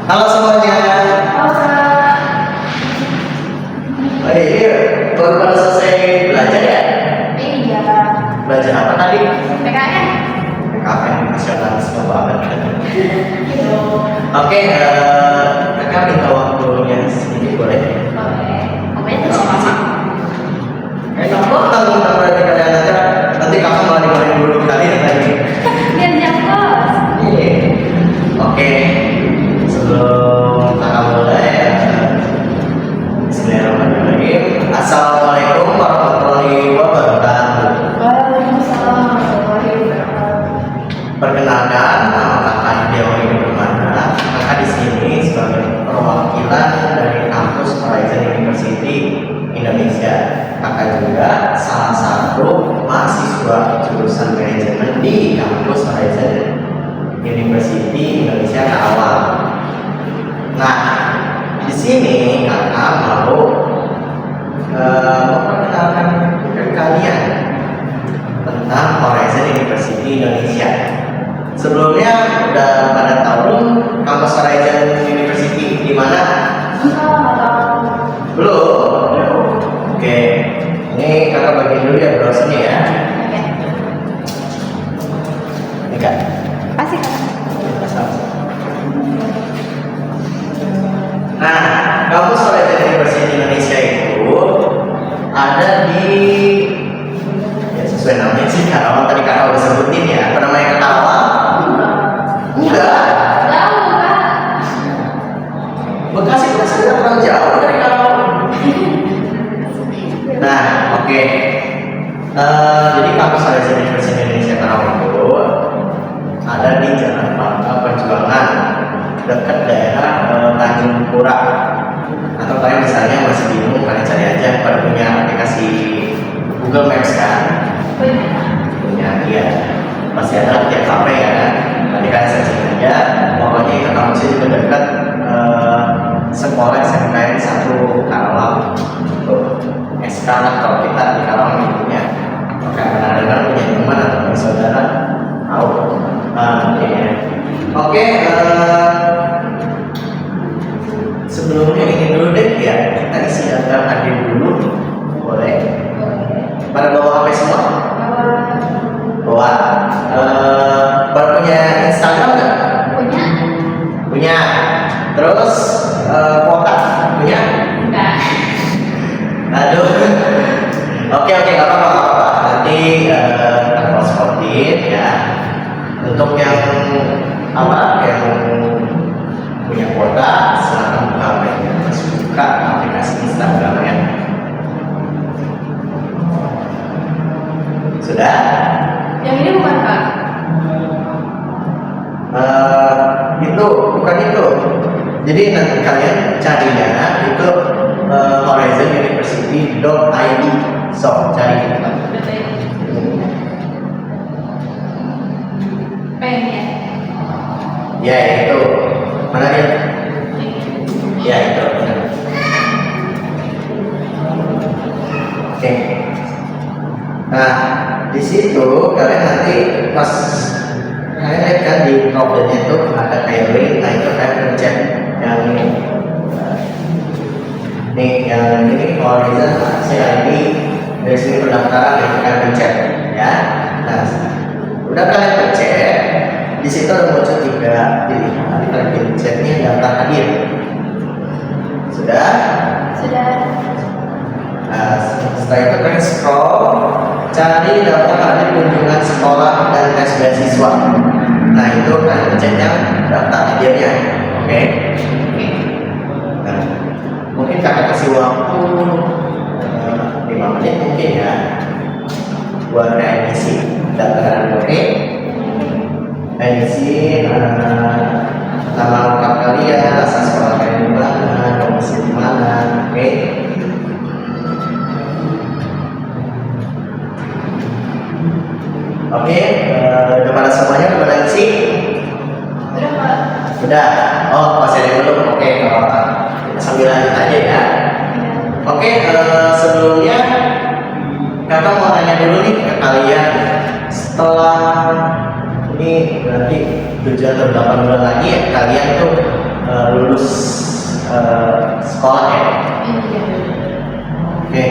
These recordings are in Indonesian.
Halo semuanya. Halo Kak. Oh iya, baru pada selesai belajar ya? Iya. Belajar apa tadi? PKN. PKN nasionalisme banget kan? Gitu. Oke, kakak minta waktunya sedikit boleh? Boleh. Pokoknya terus lama. Enak banget tentang berarti kalian aja. Nanti kakak malah dimarahin dulu kalian tadi. Biar jam kos. Iya. Oke, sebelum kakak mulai ya, Bismillahirrahmanirrahim. Assalamualaikum warahmatullahi wabarakatuh. Waalaikumsalam warahmatullahi wabarakatuh. Perkenalkan, nama kakak Dewa ini Permana. Kakak di sini sebagai perwakilan dari kampus Horizon University Indonesia. Kakak juga salah satu mahasiswa jurusan manajemen di kampus Horizon University Indonesia Karawang. Nah, di sini kakak mau memperkenalkan ke kalian tentang Horizon University Indonesia. Sebelumnya udah pada tahu kampus Horizon University di mana? Enggak tahu. Belum. Oke, ini kakak bagiin dulu ya browsernya ya. Oke. Ini kak. Pasti Kak. Nah, kampus Horizon University Indonesia itu ada di ya sesuai namanya sih Karawang. Tadi kakak udah sebutin ya. Apa namanya Karawang? Enggak. Jauh Kak. Bekasi itu sudah terlalu jauh dari Karawang. Nah, oke. Jadi kampus Horizon University Indonesia Karawang itu ada di Jalan Bangka Perjuangan dekat daerah Tanjung Pura. Atau kalian misalnya masih bingung, kalian cari aja pada punya aplikasi Google Maps kan? Punya dia masih ada tiap kafe ya kan? Nanti kalian searching aja. Pokoknya itu kampusnya juga dekat sekolah SMKN 1 Karawang. Tuh, SK lah kalau kita di Karawang punya. Oke, benar-benar punya teman atau saudara tahu. Oke, sebelumnya ini dulu deh ya, kita isi daftar hadir dulu, boleh? Pada bawa HP semua? Bawa. Baru punya Instagram nggak? Punya? Punya. Terus kuota punya? Enggak. Aduh. Oke, nggak apa-apa. Nanti kita cross-votin ya. Untuk yang yang punya kuota, silakan buka HP-nya, terus buka aplikasi Instagram ya. Sudah? Yang ini bukan Kak. Itu bukan itu. Jadi nanti kalian carinya itu horizonuniversity.id. So, cari kita. Pengen. Ya itu. Mana dia? Ya itu. Oke. Nah, di situ kalian nanti pas kalian lihat kan di profilnya itu ada kayak link, nah itu kalian pencet yang ini. Nih yang ini Horizon CID dari sini pendaftaran yang kalian pencet ya. Nah, udah kalian pencet, di situ ada muncul 3 pilihan. Kalian pencetnya daftar hadir. Sudah? Sudah. Nah, setelah itu kalian scroll, cari daftar hadir kunjungan sekolah dan tes beasiswa. Nah itu kalian pencet yang daftar hadirnya, oke? Nah, mungkin kakak kasih waktu 5 menit mungkin ya, buat isi daftaran, oke? Isi nama lengkap kalian, asal sekolah kalian di mana, domisili di mana, oke? Oke, udah pada semuanya, udah pada isi? Udah Kak. Udah? Oh, masih ada yang belum? Oke, nggak apa-apa. Kita sambil lanjut aja ya. Oke, sebelumnya kakak mau tanya dulu nih ke kalian. Setelah ini berarti 7 atau 8 bulan lagi ya, kalian tuh lulus sekolah ya. Iya. Oke,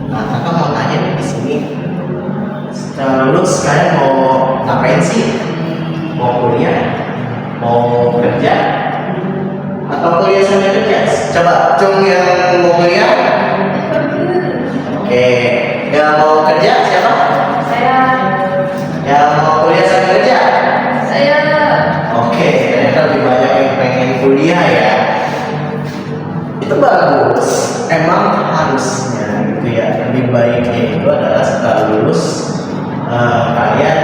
nah kakak mau tanya nih di sini, setelah lulus kalian mau ngapain sih? Mau kuliah, mau kerja, atau kuliah sambil kerja? Coba cung yang mau kuliah. Oke, yang mau kerja siapa? Saya. Yang mau kuliah sambil kerja? Saya. Oke, ternyata lebih banyak yang pengen kuliah ya. Itu bagus, emang harusnya gitu ya. Lebih baiknya itu adalah setelah lulus kalian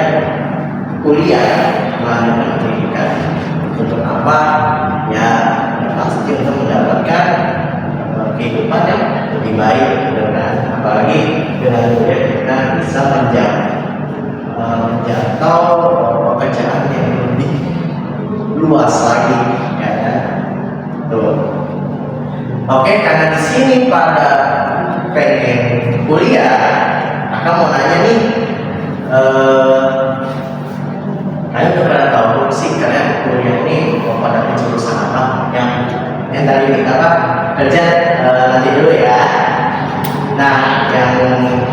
kuliah melanjutkan pendidikan. Untuk apa? Ya pasti untuk mendapatkan kehidupan yang lebih baik, dengan apalagi dengan kuliah kita bisa menjangkau pekerjaan yang lebih luas lagi, ya kan? Tuh. Oke, karena di sini pada pengen kuliah, akan mau nanya nih, kalian udah pada tahu belum sih kalian kuliah ini mau pada jurusan apa? Yang tadi kita apa? Kerja nanti dulu ya. Nah, yang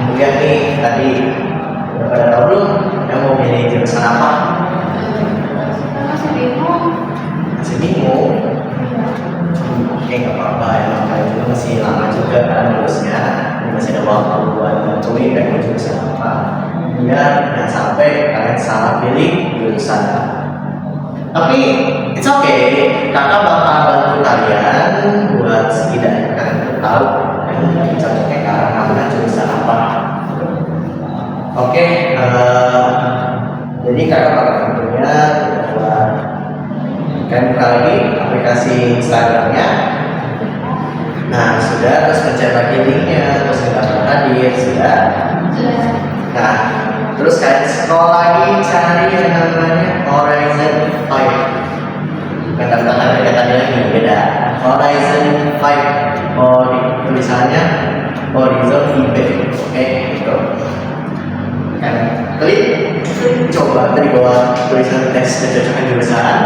kuliah nih tadi udah pada tahu belum? Yang mau milih jurusan apa? Masih bingung. Masih bingung? Oke, nggak apa-apa, emang kalian juga masih lama juga kan lulusnya, masih ada waktu buat nentuin pengen jurusan apa. Biar jangan sampai kalian salah pilih jurusan. Tapi it's okay, kakak bakal bantu kalian buat setidaknya kalian tahu yang cocoknya ke arah mana jurusan apa. Oke, jadi kakak bakal tentunya buat kalian buka lagi aplikasi Instagramnya. Nah sudah, terus mencari lagi linknya, terus mendaftar hadir sudah. Nah terus kalian scroll lagi cari yang namanya Horizon 5. Bukan daftar hadir tadi lagi, beda. Horizon 5. Oh di tulisannya Horizon IB. Oke gitu. Kan klik, coba di bawah tulisan teks kecocokan jurusan.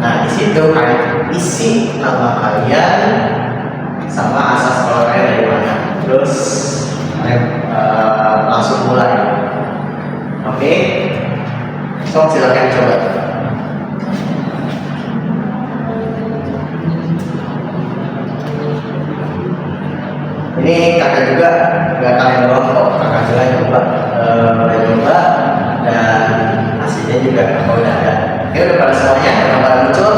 Nah di situ kalian isi nama kalian sama asal sekolah kalian dari mana. Terus kalian langsung mulai. Oke, so silakan coba. Ini kakak juga nggak kalian doang kok, kakak juga coba dan hasilnya juga kakak udah ada. Oke, udah pada semuanya yang pada muncul.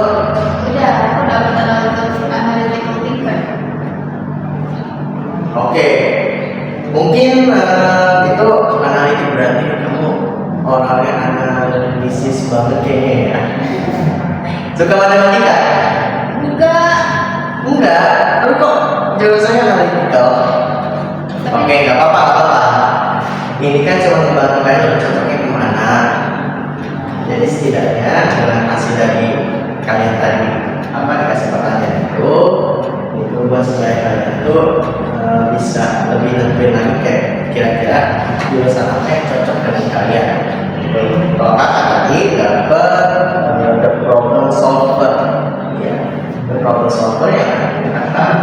Udah, aku dapat untuk analytical thinker. Oke, mungkin itu analitik berarti kamu orangnya analisis banget kayaknya ya. Suka matematika? Enggak, lu kok jurusannya analytical? Oke, nggak apa-apa. Ini kan cuma membantu kalian untuk cocoknya kemana. Jadi setidaknya dengan hasil dari kalian tadi apa dikasih pertanyaan itu buat supaya kalian itu bisa lebih nentuin lagi kayak kira-kira jurusan apa yang cocok dengan kalian. Kalau kakak tadi dapat the problem solver, ya, the problem solver yang akan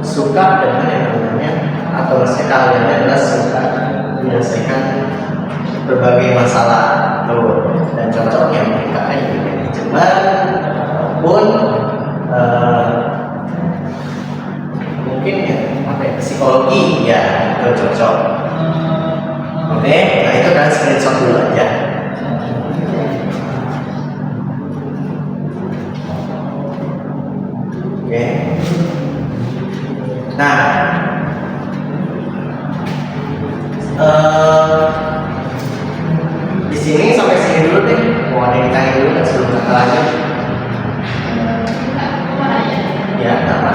suka dengan yang namanya atau maksudnya kalian adalah suka menyelesaikan berbagai masalah tuh, dan cocoknya mungkin kakak jadi manajemen ataupun mungkin ya apa ya, psikologi ya itu cocok. Oke, nah itu kan screenshot dulu aja. Oke, nah di sini sampai sini dulu deh. Mau ada yang ditanya dulu nggak sebelum kita lanjut? Ya, apa?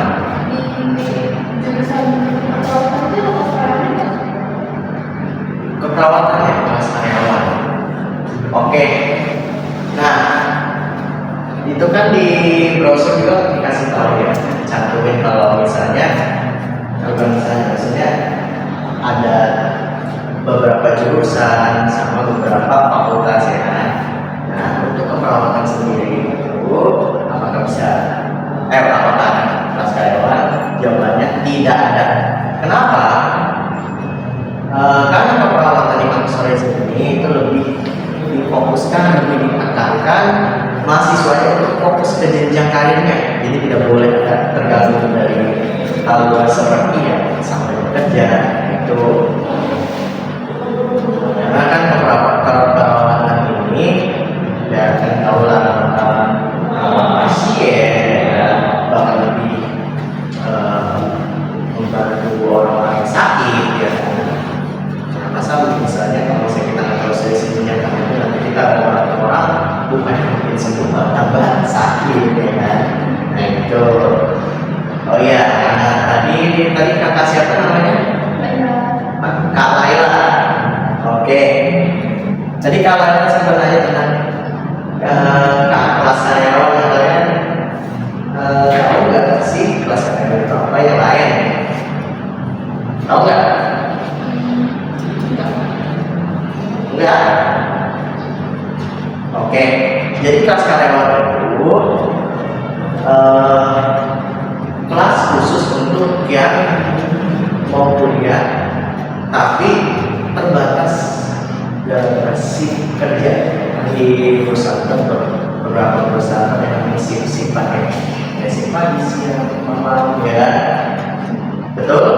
Keperawatan ya, kelas karyawan. Oke. Nah, itu kan di brosur juga dikasih tahu ya, cantumin kalau misalnya maksudnya ada beberapa jurusan sama beberapa fakultas ya. Nah, untuk keperawatan sendiri itu apakah bisa apakah kelas karyawan? Jawabannya tidak ada. Kenapa? Karena keperawatan di kampus Horizon ini itu lebih difokuskan, lebih ditekankan mahasiswanya untuk fokus ke jenjang karirnya. Jadi tidak boleh terganggu dari hal luar seperti ya sampai bekerja itu. Karena kan keperawatan ini ya kan tahu lah pasien ya, bahkan lebih membantu orang yang sakit ya. Masa misalnya kalau kita nggak tahu solusinya karena nanti kita orang bukan mungkin semua tambah sakit ya kan. Nah itu. Oh iya, tadi kakak siapa namanya? Kak Laila. Oke. Jadi Kak Laila sebenarnya tentang kelas karyawan yang kalian tahu nggak sih kelas karyawan itu apa yang lain? Tahu nggak? Enggak. Oke. Jadi kelas karyawan itu kelas khusus untuk yang mau kuliah tapi terbatas durasi kerja di perusahaan beberapa perusahaan yang shift pakai shift pagi siang malam ya betul.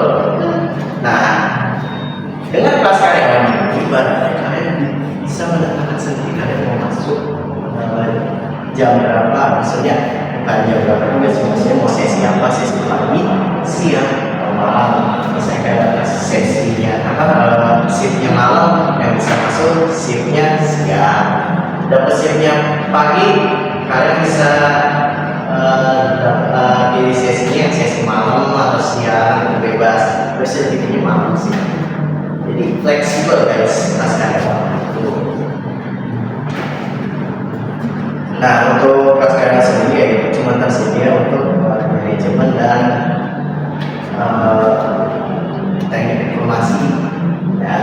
Nah dengan kelas karyawan ibaratnya kalian bisa menentukan sendiri kalian mau masuk jam berapa, maksudnya bukan jam berapa juga sih, maksudnya mau sesi apa, sesi pagi, siang, malam. Misalnya kayak sesinya shiftnya malam yang bisa masuk shiftnya siang, dapat shiftnya pagi kalian bisa pilih sesinya sesi malam atau siang bebas, terus shiftnya malam sih. Jadi fleksibel guys kelas karyawan itu. Nah untuk kelas karyawan sendiri ya itu cuma tersedia untuk manajemen dan teknik informasi ya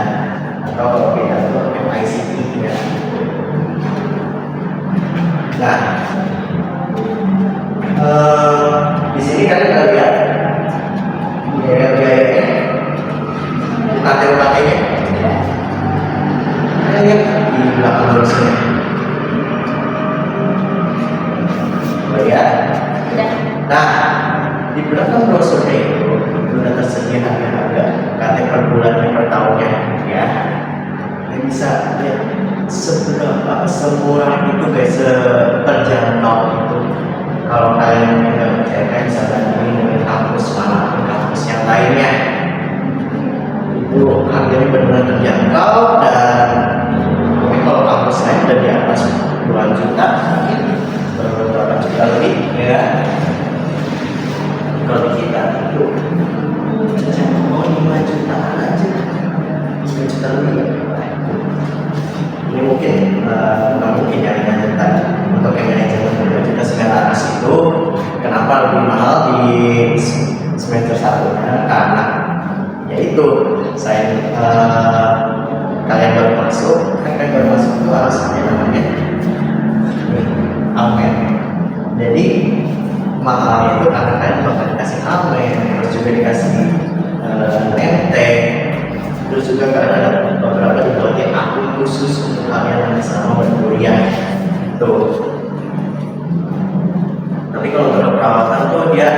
atau kalau kita itu MICT ya. Nah di sini kalian udah lihat biaya-biayanya UKT-nya. Kalian lihat di belakang brosurnya. Lihat. Nah, di belakang brosurnya itu sudah tersedia harga-harga UKT per bulannya per tahunnya ya. Kalian bisa lihat seberapa semurah itu guys, terjangkau itu. Kalau kalian tidak percaya, kalian bisa bandingin dengan kampus mana kampus yang lainnya. Itu harganya benar-benar terjangkau dan mungkin kalau kampus lain udah di atas puluhan juta mungkin beberapa juta lebih ya. Kalau di kita itu mau 5 juta aja 5 juta lebih ya. Ini mungkin nggak mungkin ya tentang untuk yang manajemen 2 juta 900 itu kenapa lebih mahal di semester 1 karena yaitu saya kalian baru masuk itu harus ada namanya almen. Jadi mahalnya itu karena kalian bakal dikasih almen, terus juga dikasih nenteng, terus juga karena ada beberapa dibuatin akun khusus untuk kalian yang sama berkuliah tuh. Tapi kalau untuk perawatan tuh dia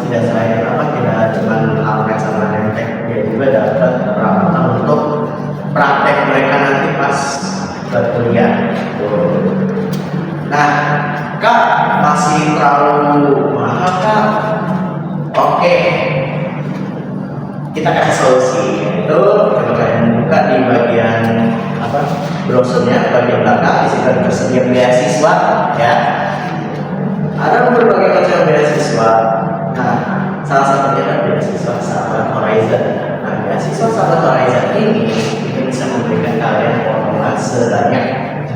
tidak selain tidak cuma almen sama nenteng, dia juga dapat perawatan untuk praktek mereka nanti pas berkuliah tuh. Nah, Kak masih terlalu mahal Kak? Oke, kita kasih solusi. Itu kalau kalian buka di bagian brosurnya bagian belakang di situ tersedia beasiswa ya. Ada berbagai macam beasiswa. Nah, salah satunya adalah beasiswa Sahabat Horizon. Nah, beasiswa Sahabat Horizon ini kita bisa memberikan kalian potongan sebanyak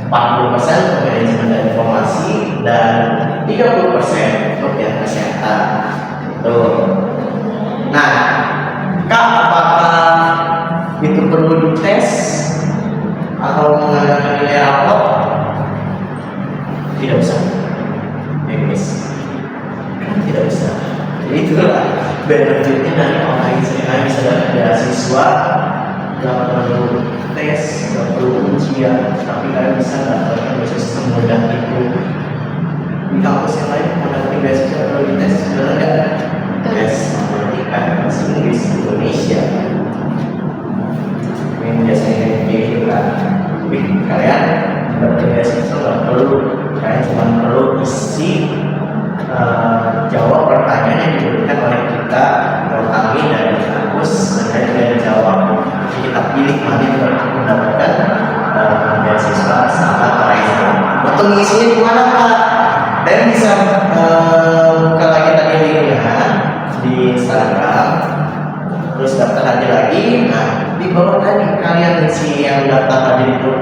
40% untuk manajemen dan informasi dan 30% untuk yang kesehatan. Tuh. Nah, Kak, apakah itu perlu dites atau mengandalkan nilai rapor? Tidak usah. Guys, kan tidak usah. Jadi itulah benefitnya dari online. Saya bisa dapat beasiswa, nggak perlu tes, nggak perlu ujian, tapi kalian bisa dapatkan beasiswa semudah itu. Di kampus yang lain mau dapetin beasiswa perlu dites, benar nggak? Tes matematika, bahasa Inggris, Indonesia. Yang biasanya gitu kan. Tapi kalian dapat beasiswa nggak perlu, kalian cuma perlu isi jawab pertanyaan yang diberikan oleh kita atau kami dari kampus, dan kalian jawab. Jadi kita pilih mana yang mendapatkan beasiswa sahabat Horizon. Untuk mengisinya di mana Pak? Dan bisa buka lagi tadi linknya di Instagram, terus daftar lagi. Nah, di bawah tadi kalian isi yang daftar tadi itu,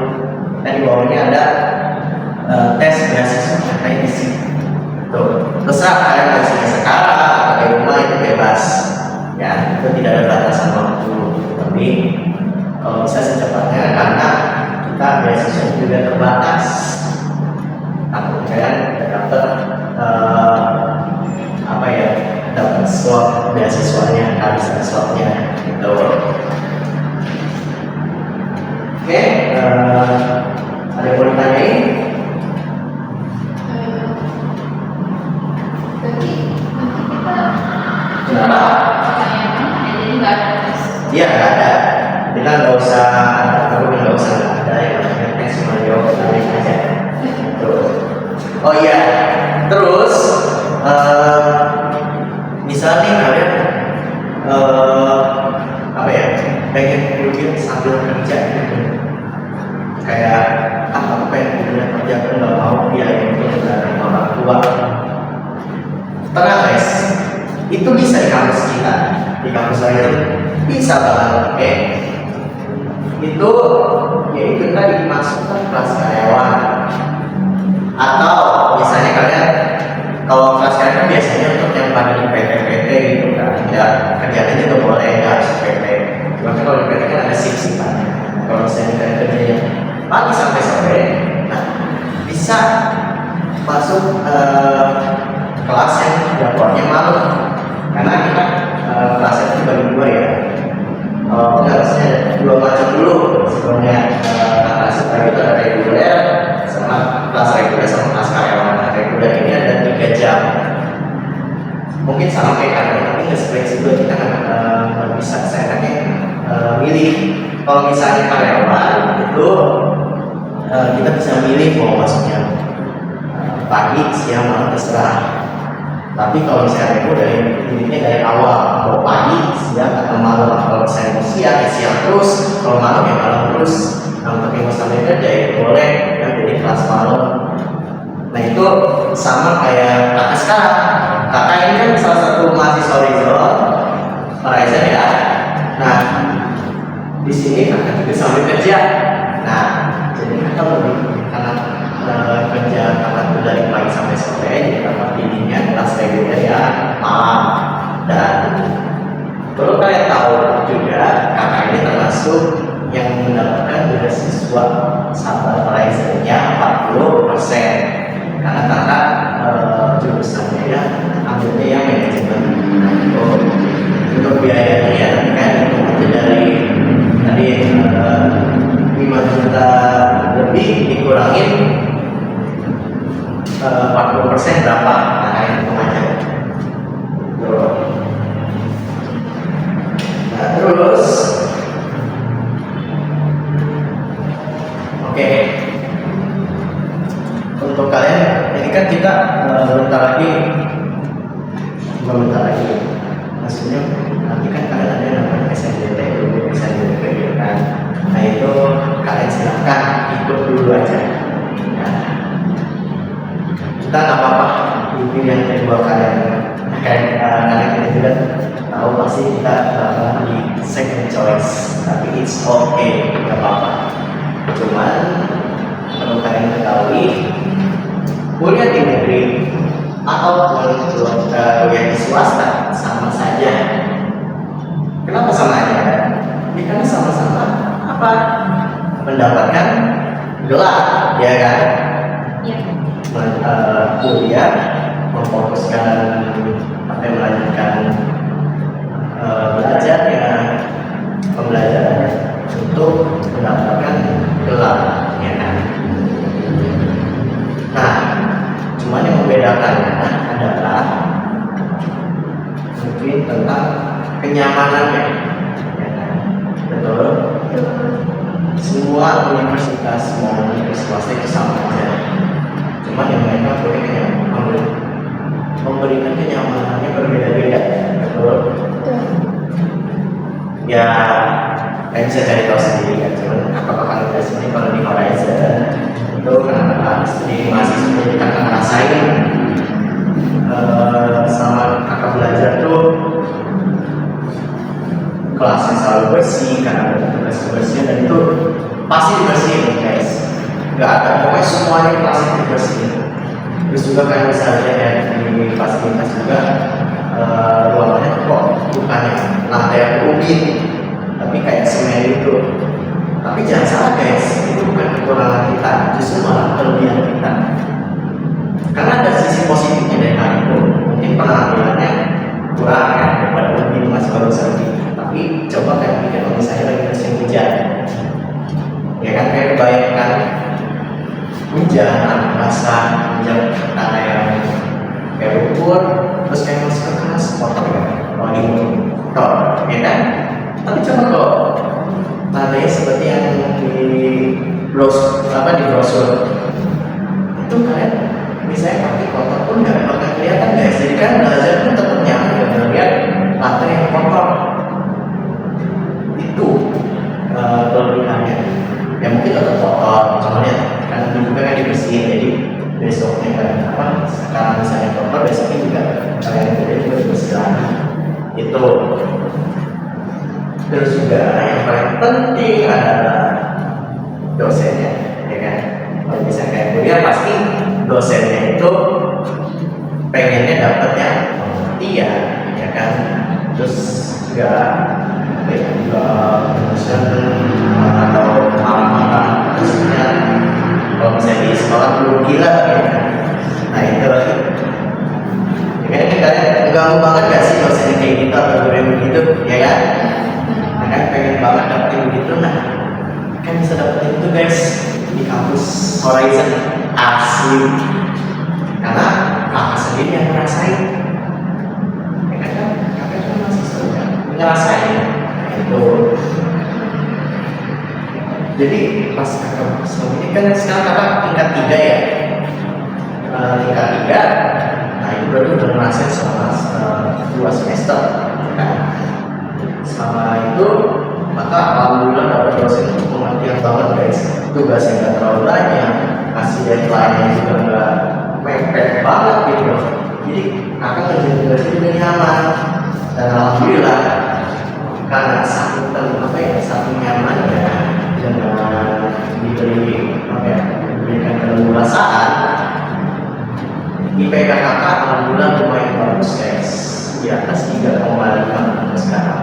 di bawahnya ada tes beasiswa, kalian isi. Tuh, terserah kalian mau isinya sekarang atau di rumah, itu bebas. Ya, itu tidak ada batasan waktu. Tapi kalau bisa secepatnya, karena kita beasiswa juga terbatas. Takut kalian dapat dapat slot beasiswanya, kehabisan slotnya gitu. Oke, ada yang mau ditanyain? Berarti nanti kita Kenapa? kayak mana ya? Jadi nggak ada tes. Iya, nggak ada. Kita nggak usah ada yang namanya tes, cuma jawab dari aja. Tuh. Oh iya, terus misalnya kalian pengen kuliah sambil kerja gitu. Kayak aku pengen kuliah kerja, aku nggak mau biaya itu dari orang tua. Tenang guys, itu bisa di kampus kita, di kampus lain bisa banget, oke? Itu yaitu tadi masuk ke kelas karyawan, atau misalnya kalian kalau kelas karyawan biasanya untuk yang pada di PT gitu kan, ya kerjanya juga boleh, nggak harus PT. Cuma kalau di PT kan ada shift kan. Kalau misalnya kalian kerjanya pagi sampai sore, nah bisa masuk kelas yang jadwalnya malam, karena kita kelasnya itu bagi dua ya. Kelasnya dua macam dulu sebelumnya. Kelas itu ada reguler sama kelas reguler sama kelas karyawan. Reguler ini ada 3 jam, mungkin sama kayak karyawan tapi nggak fleksibel, kita nggak bisa seenaknya milih. Kalau misalnya karyawan itu kita bisa milih mau masuknya pagi, siang, malam, terserah. Tapi kalau misalnya itu dari awal, mau pagi, siang, atau malam. Kalau misalnya mau siang, ya siang terus. Kalau malam, ya malam terus. Nah, untuk yang mau sambil kerja, ya boleh kan jadi kelas malam. Nah, itu sama kayak kakak sekarang. Kakak ini kan salah satu mahasiswa Horizon ya. Nah, di sini kakak juga sambil kerja. Nah, jadi kakak lebih karena kerja kakak itu dari pagi sampai sore, jadi kakak pilihnya kelas reguler ya malam. Dan perlu kalian tahu juga, kakak ini termasuk yang mendapatkan beasiswa sahabat Horizon-nya 40%. Karena kakak jurusannya ya ambilnya yang manajemen. Untuk biayanya ya nanti kan hitung aja dari tadi 5 juta lebih dikurangin 40% berapa? Nah, hitung aja. Nah, terus oke. Untuk kalian, ini kan kita bentar lagi, maksudnya nanti kan kalian ada yang namanya SNBT dulu, SNBT kan. Nah itu kalian silahkan ikut dulu aja. Nah, kita nggak apa-apa pilihan kedua kalian. Karena kita juga tahu pasti kita bakalan di second choice, tapi it's okay, nggak apa-apa. Cuman perlu kalian ketahui, kuliah di negeri ataupun kuliah di swasta sama saja. Kenapa sama aja? Ya karena sama-sama mendapatkan gelar, ya kan? Iya. kuliah, memfokuskan melanjutkan belajarnya, pembelajarannya untuk mendapatkan gelar, ya kan? Nah, cuman yang membedakannya adalah mungkin tentang kenyamanannya, ya kan? Betul? Semua universitas mau swasta itu sama aja, cuman yang mereka memberikan kenyamanannya berbeda-beda, betul? Ya, kalian bisa cari tahu sendiri kan, cuman apakah kalian sendiri kalau di Horizon itu kenapa studi mahasiswa kita akan ngerasain sama kakak belajar tuh kelasnya selalu bersih karena ada tugas bersih, dan itu pasti dibersihin guys, nggak ada pokoknya semuanya pasti dibersihin. Terus juga kalian bisa lihat ya di fasilitas juga ruangannya kok bukan yang lantai yang rumit tapi kayak semen itu. Tapi jangan salah guys, itu bukan kekurangan kita, justru malah kelebihan kita. Karena ada sisi positifnya dari hal itu, mungkin penampilannya kurang ya daripada lebih masih bagus lagi. Tapi coba kayak pikir kalau misalnya lagi musim hujan, ya kan, kayak kebayangkan hujan basah, hujan tanah yang kayak lumpur, terus kayak masih keras kotor ya, kalau di kotor, ya kan? Tapi coba kalau lantainya seperti yang di brosur itu kalian misalnya kaki kotor pun nggak bakal kelihatan guys. Jadi kan belajar pun tetap nyaman ya melihat lantai yang kotor. Itu kelebihannya. Ya mungkin tetap kotor, cuman ya kan juga kan dibersihin, jadi besoknya kan sekarang misalnya kotor, besoknya juga kalian juga dibersih lagi. Itu. Terus juga yang paling penting adalah dosennya, ya kan? Kalau bisa kayak kuliah pasti dosennya itu pengennya dapat yang iya, ya kan? Terus juga dosen atau marah-marah, terusnya kalau misalnya di sekolah belum gila, ya kan? Nah itu lagi. Ya kan kalian ganggu banget gak sih dosennya kayak gitu atau guru yang begitu, ya kan? Kan pengen banget dapetin begitu, nah kan bisa dapetin itu guys di kampus Horizon asli, karena kakak sendiri yang ngerasain, ya kan, kakak cuma mahasiswa kan ngerasain. Nah, itu jadi pas kakak selama ini kan sekarang kakak tingkat 3 ya, tingkat 3, nah itu berarti udah ngerasain selama 2 semester kan. Selama itu maka alhamdulillah dapat dosen itu pengertian banget guys, tugasnya nggak terlalu banyak, kasih deadline-nya juga nggak mepet banget gitu. Jadi kakak ngerjain tugasnya juga nyaman, dan alhamdulillah karena satu nyaman ya, dengan diberikan keleluasaan, IPK kakak alhamdulillah lumayan bagus guys, di atas 3,5 sekarang.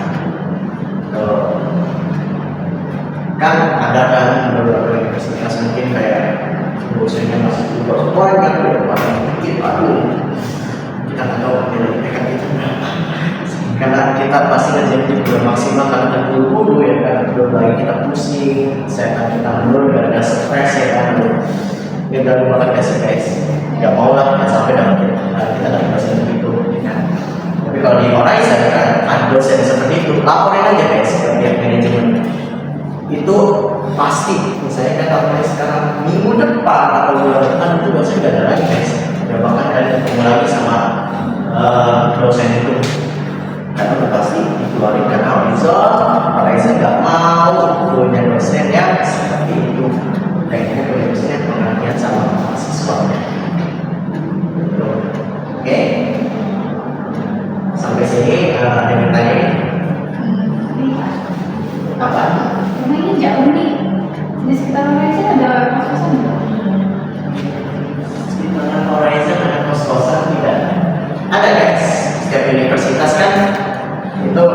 Kan ada kan beberapa universitas mungkin kayak dosennya masih juga banyak daripada mungkin, aduh kita nggak tahu nilai mereka itu berapa, karena kita pasti ngerjain itu belum maksimal karena terburu-buru ya kan, belum lagi kita pusing, setan kita menurun gara-gara stres ya kan. Ini udah banget gak sih guys, nggak mau lah ya sampai dapat kita dapat dosen begitu ya kan. Tapi kalau di Horizon kan ada dosen seperti itu, laporin aja guys ke pihak manajemen. Itu pasti, misalnya kan laporin sekarang minggu depan atau bulan depan itu dosen nggak ada lagi guys. Ya bahkan kalian ketemu lagi sama dosen itu, karena udah pasti dikeluarin karena Horizon nggak mau punya dosen yang seperti itu. Kayaknya punya dosen yang pengertian sama mahasiswanya. Oke. Sampai sini ada yang bertanya nih? Apa? Rumahnya jauh nih. Di sekitar Horizon ada kos-kosan nggak? Sekitar Horizon ada kos-kosan tidak? Ada guys. Setiap universitas kan itu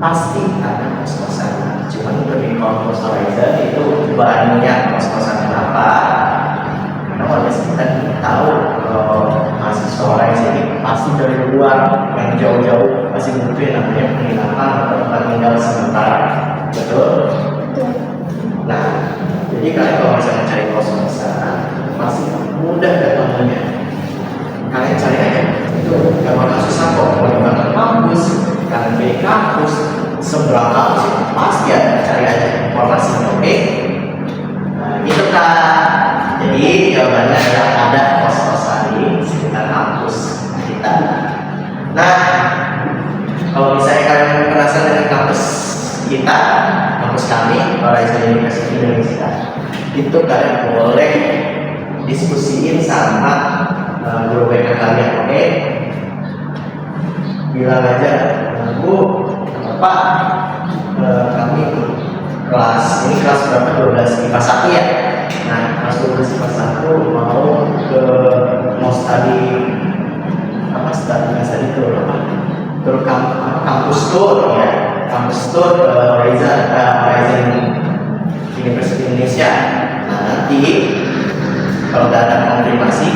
pasti ada kos-kosan. Cuma untuk di kampus Horizon itu banyak kos-kosan. Kenapa? Karena warga sekitar tahu kalau mahasiswa orang sini pasti dari luar yang jauh-jauh masih butuh yang namanya penginapan atau tempat tinggal sementara, betul? Betul. Nah, jadi kalian kalau misalnya cari kos-kosan masih mudah ketemunya. Kalian cari aja, itu gak bakal susah kok. Kalau di belakang kampus, kalian pilih kampus, seberang kampus itu pasti ada. Cari aja informasinya, oke? Nah, gitu Kak. Jadi jawabannya adalah ada kos-kosan di sekitar kampus kita. Nah, kalau misalnya kalian penasaran dengan kampus kita, kampus kami, Horizon University Indonesia, itu kalian boleh diskusiin sama guru BK kalian, oke? Bilang aja, Bu, Pak, kami kelas ini kelas berapa? 12 IPA 1 ya. Nah, kelas 12 IPA 1 mau study apa itu apa? Kampus tour ya, kampus tour Horizon University Indonesia. Nah, nanti kalau udah ada konfirmasi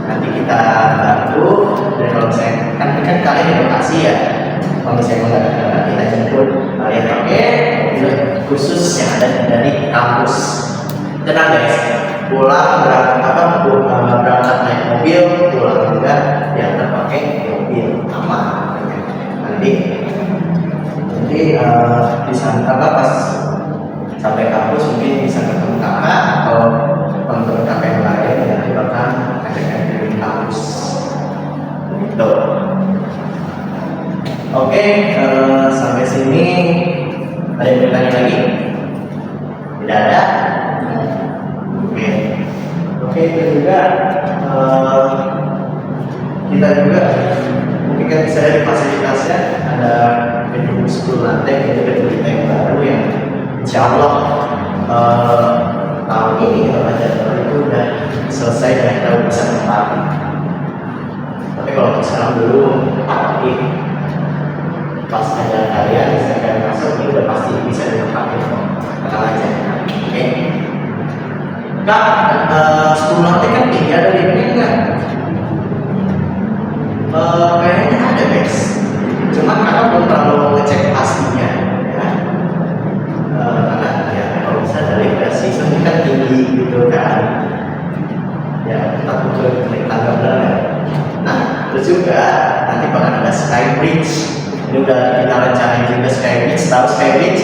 nanti kita bantu. Dan kalau misalnya kan kalian di Bekasi ya, kalau misalnya nggak ada kita jemput kalian pakai mobil khusus yang ada dari kampus. Tenang guys, berangkat naik mobil, pulang juga yang terpakai mobil aman. Nanti di sana pas sampai kampus mungkin bisa ketemu kakak atau teman-teman kakak yang lain yang nanti bakal ngajak di kampus. Gitu. Oke, sampai sini ada yang bertanya lagi? Tidak ada? Oke, itu juga kita juga mungkin kan bisa dari fasilitasnya ada gedung 10 lantai, itu gedung kita yang baru yang insya Allah tahun ini kalau aja itu udah selesai dan kita bisa menempati. Tapi kalau untuk sekarang belum, tapi pas ada kalian bisa kalian masuk ini udah pasti bisa ditempati kok, tenang aja. Oke. Kak, 10 lantai kan tinggi, ada liftnya enggak? Kayaknya ada guys, cuma kakak belum terlalu ngecek pastinya ya. Karena ya kalau bisa ada lift ya sih, soalnya kan tinggi gitu kan ya, kita butuh naik tangga benar ya. Nah, terus juga nanti bakal ada sky bridge. Ini udah kita rencanain juga sky bridge. Tahu sky bridge?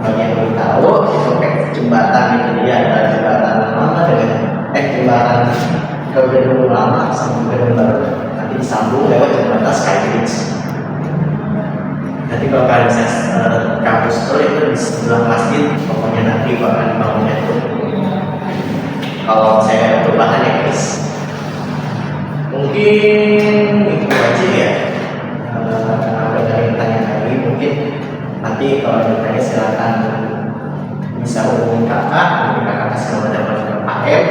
Bagi yang belum tahu, itu kayak jembatan gitu dia, ada jembatan lama dengan jembatan ke gedung lama sama gedung baru, nanti disambung lewat jembatan sky bridge. Nanti kalau kalian bisa kampus tour itu di sebelah masjid, pokoknya nanti bakal dibangunnya itu. Kalau saya perubahan ya guys, mungkin itu aja ya. Ada yang tanya lagi mungkin nanti kalau ditanya silakan bisa hubungi kakak, nanti kakak kasih nomor telepon ke Pak M.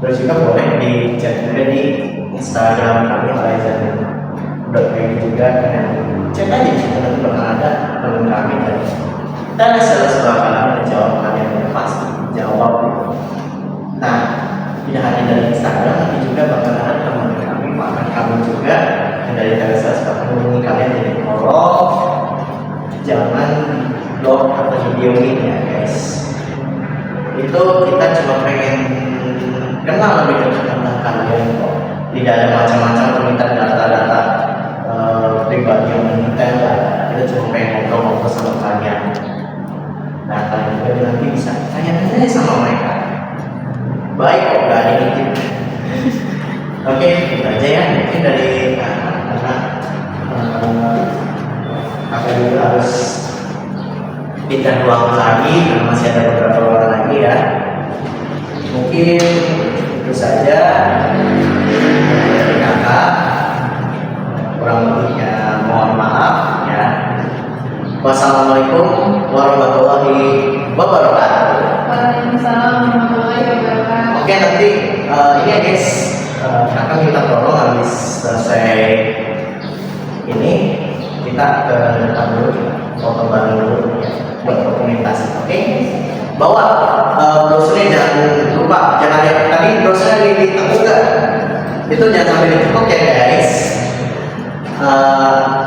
Terus juga boleh di chat juga di Instagram kami horizon.id juga, kalian cek aja di situ, nanti bakal ada teman kami dan ada salah sebuah kalian menjawab kalian yang pasti jawab. Nah, tidak hanya dari Instagram, nanti juga bakal ada teman kami, bahkan kami juga yang dari Telkomsel bakal menghubungi kalian jadi tolong jangan blog atau videoin ya guys. Itu kita cuma pengen kenal lebih dekat tentang kalian kok. Tidak ada macam-macam permintaan data-data pribadi yang mendetail lah. Kita cuma pengen ngobrol-ngobrol sama kalian. Nah, kalian juga nanti bisa tanya-tanya sama mereka. Baik kok, gak ada dikit. Oke, itu aja ya. Mungkin dari karena kakak juga harus pindah ruangan lagi, karena masih ada beberapa ruangan lagi ya. Mungkin itu saja dari kakak. Kurang lebihnya mohon maaf ya. Wassalamualaikum warahmatullahi wabarakatuh. Waalaikumsalam warahmatullahi wabarakatuh. Oke, nanti ini ya guys, kakak minta tolong habis selesai ini kita ke depan dulu, foto bareng dulu ya, buat dokumentasi. Oke, bawa brosurnya jangan browsernya ditekuk gak? Itu jangan sampai ditekuk ya guys.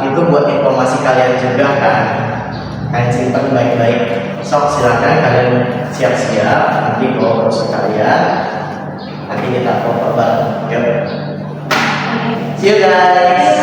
Itu buat informasi kalian juga kan. Kalian simpan baik-baik. Sok silakan kalian siap-siap nanti bawa browser kalian. Nanti kita foto bareng. Yuk. See you guys.